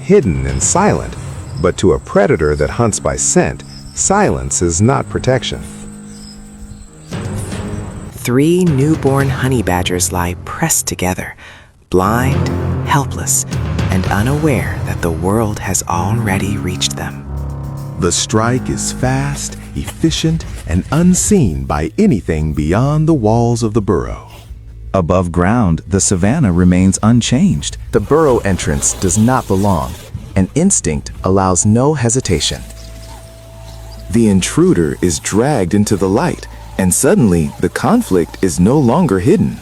hidden and silent, but to a predator that hunts by scent, silence is not protection. 3 newborn honey badgers lie pressed together, blind, helpless, and unaware that the world has already reached them. The strike is fast, efficient, and unseen by anything beyond the walls of the burrow. Above ground, the savanna remains unchanged. The burrow entrance does not belong, and instinct allows no hesitation. The intruder is dragged into the light, and suddenly the conflict is no longer hidden.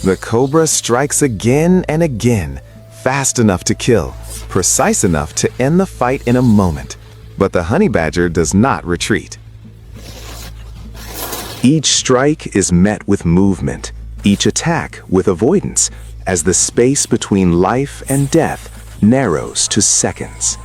The cobra strikes again and again, fast enough to kill, precise enough to end the fight in a moment. But the honey badger does not retreat. Each strike is met with movement, each attack with avoidance, as the space between life and death narrows to seconds.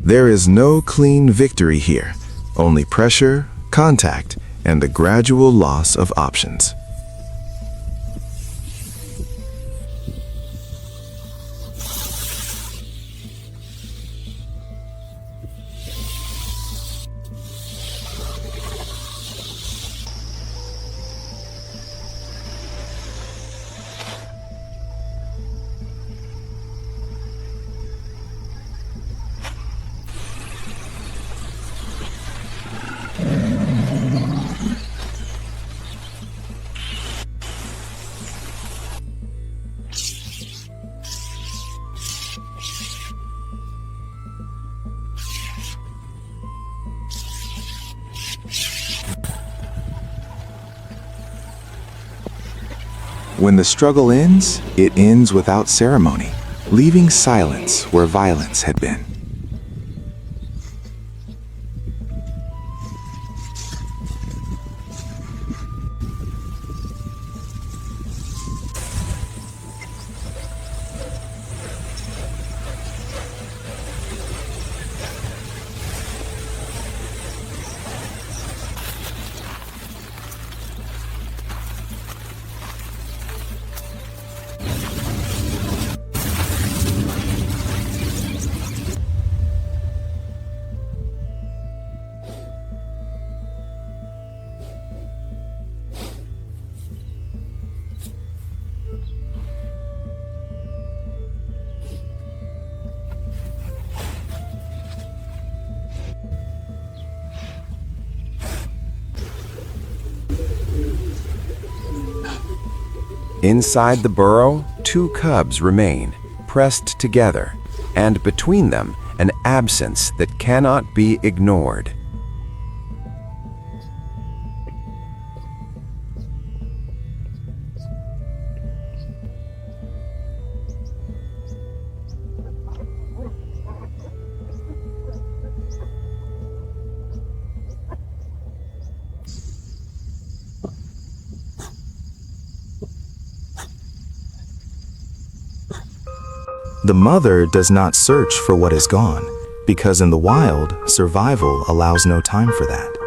There is no clean victory here, only pressure, contact, and the gradual loss of options. When the struggle ends, it ends without ceremony, leaving silence where violence had been. Inside the burrow, two cubs remain, pressed together, and between them, an absence that cannot be ignored. The mother does not search for what is gone, because in the wild, survival allows no time for that.